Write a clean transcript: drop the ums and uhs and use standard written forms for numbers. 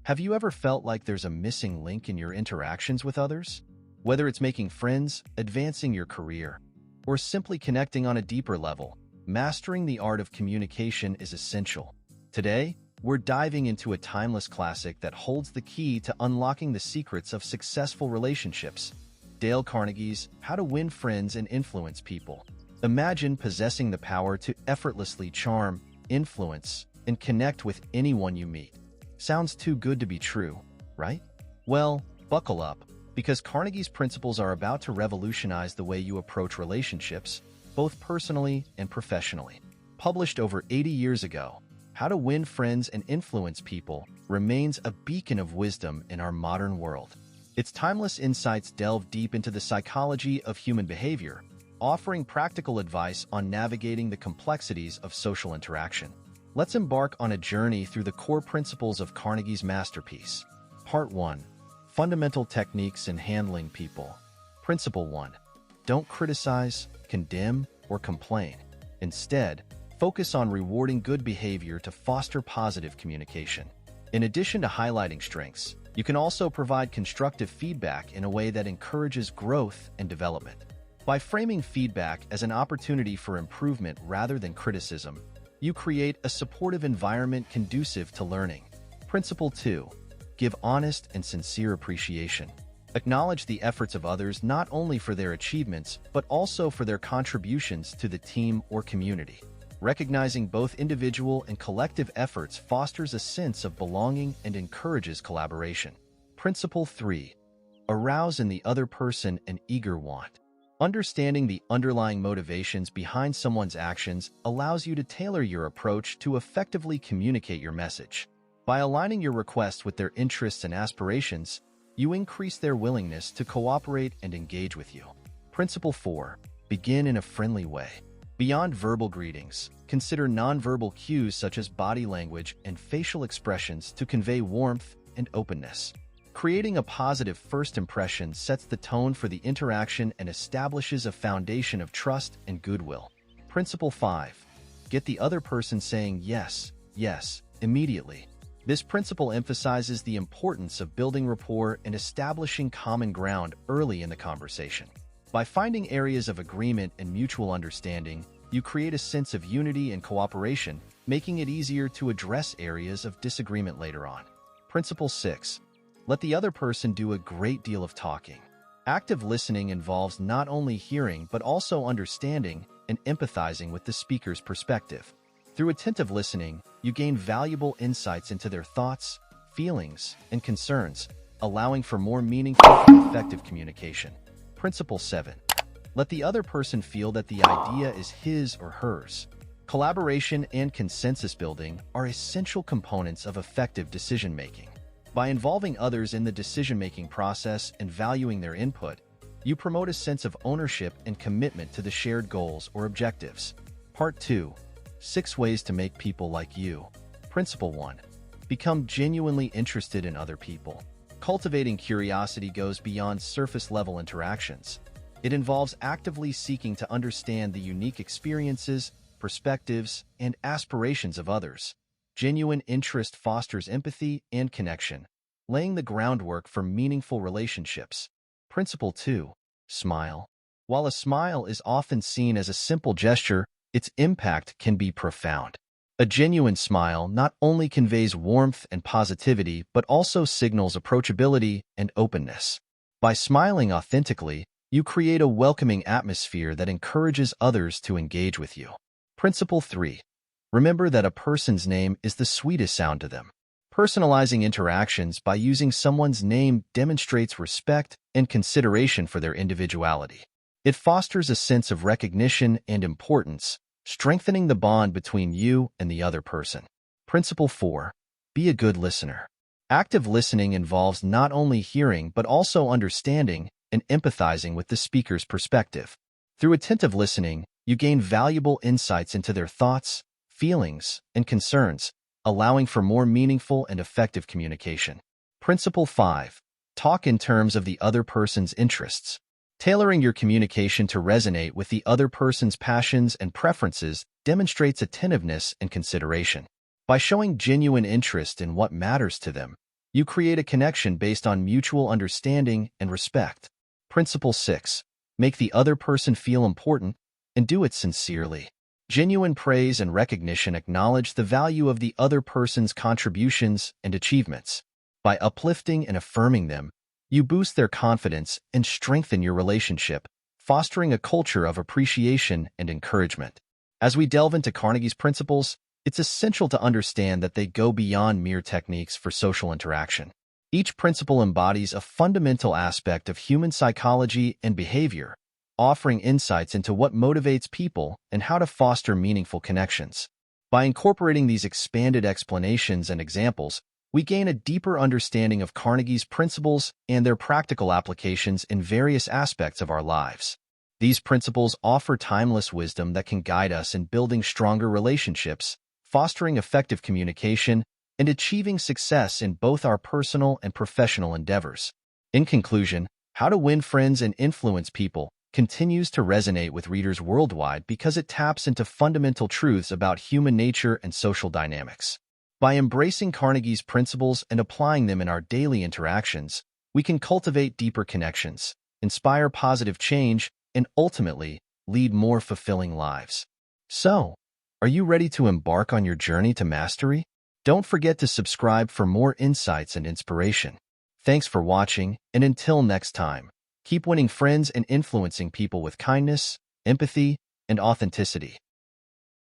Have you ever felt like there's a missing link in your interactions with others? Whether it's making friends, advancing your career, or simply connecting on a deeper level, mastering the art of communication is essential. Today, we're diving into a timeless classic that holds the key to unlocking the secrets of successful relationships. Dale Carnegie's How to Win Friends and Influence People. Imagine possessing the power to effortlessly charm, influence, and connect with anyone you meet. Sounds too good to be true, right? Well, buckle up, because Carnegie's principles are about to revolutionize the way you approach relationships, both personally and professionally. Published over 80 years ago, How to Win Friends and Influence People remains a beacon of wisdom in our modern world. Its timeless insights delve deep into the psychology of human behavior, offering practical advice on navigating the complexities of social interaction. Let's embark on a journey through the core principles of Carnegie's masterpiece. Part 1. Fundamental Techniques in Handling People. Principle 1. Don't criticize, condemn, or complain. Instead, focus on rewarding good behavior to foster positive communication. In addition to highlighting strengths, you can also provide constructive feedback in a way that encourages growth and development. By framing feedback as an opportunity for improvement rather than criticism, you create a supportive environment conducive to learning. Principle 2. Give honest and sincere appreciation. Acknowledge the efforts of others not only for their achievements, but also for their contributions to the team or community. Recognizing both individual and collective efforts fosters a sense of belonging and encourages collaboration. Principle 3. Arouse in the other person an eager want. Understanding the underlying motivations behind someone's actions allows you to tailor your approach to effectively communicate your message. By aligning your request with their interests and aspirations, you increase their willingness to cooperate and engage with you. Principle 4. Begin in a friendly way. Beyond verbal greetings, consider nonverbal cues such as body language and facial expressions to convey warmth and openness. Creating a positive first impression sets the tone for the interaction and establishes a foundation of trust and goodwill. Principle 5. Get the other person saying yes, yes, immediately. This principle emphasizes the importance of building rapport and establishing common ground early in the conversation. By finding areas of agreement and mutual understanding, you create a sense of unity and cooperation, making it easier to address areas of disagreement later on. Principle 6. Let the other person do a great deal of talking. Active listening involves not only hearing but also understanding and empathizing with the speaker's perspective. Through attentive listening, you gain valuable insights into their thoughts, feelings, and concerns, allowing for more meaningful and effective communication. Principle 7. Let the other person feel that the idea is his or hers. Collaboration and consensus building are essential components of effective decision-making. By involving others in the decision-making process and valuing their input, you promote a sense of ownership and commitment to the shared goals or objectives. Part 2. 6 Ways to Make People Like You. Principle 1. Become genuinely interested in other people. Cultivating curiosity goes beyond surface-level interactions. It involves actively seeking to understand the unique experiences, perspectives, and aspirations of others. Genuine interest fosters empathy and connection, laying the groundwork for meaningful relationships. Principle 2. Smile. While a smile is often seen as a simple gesture, its impact can be profound. A genuine smile not only conveys warmth and positivity, but also signals approachability and openness. By smiling authentically, you create a welcoming atmosphere that encourages others to engage with you. Principle 3. Remember that a person's name is the sweetest sound to them. Personalizing interactions by using someone's name demonstrates respect and consideration for their individuality. It fosters a sense of recognition and importance, strengthening the bond between you and the other person. Principle 4. Be a good listener. Active listening involves not only hearing but also understanding and empathizing with the speaker's perspective. Through attentive listening, you gain valuable insights into their thoughts, feelings, and concerns, allowing for more meaningful and effective communication. Principle 5. Talk in terms of the other person's interests. Tailoring your communication to resonate with the other person's passions and preferences demonstrates attentiveness and consideration. By showing genuine interest in what matters to them, You create a connection based on mutual understanding and respect. Principle 6. Make the other person feel important and do it sincerely. Genuine praise and recognition acknowledge the value of the other person's contributions and achievements. By uplifting and affirming them, you boost their confidence and strengthen your relationship, fostering a culture of appreciation and encouragement. As we delve into Carnegie's principles, it's essential to understand that they go beyond mere techniques for social interaction. Each principle embodies a fundamental aspect of human psychology and behavior, offering insights into what motivates people and how to foster meaningful connections. By incorporating these expanded explanations and examples, we gain a deeper understanding of Carnegie's principles and their practical applications in various aspects of our lives. These principles offer timeless wisdom that can guide us in building stronger relationships, fostering effective communication, and achieving success in both our personal and professional endeavors. In conclusion, How to Win Friends and Influence People continues to resonate with readers worldwide because it taps into fundamental truths about human nature and social dynamics. By embracing Carnegie's principles and applying them in our daily interactions, we can cultivate deeper connections, inspire positive change, and ultimately lead more fulfilling lives. So, are you ready to embark on your journey to mastery? Don't forget to subscribe for more insights and inspiration. Thanks for watching, and until next time, keep winning friends and influencing people with kindness, empathy, and authenticity.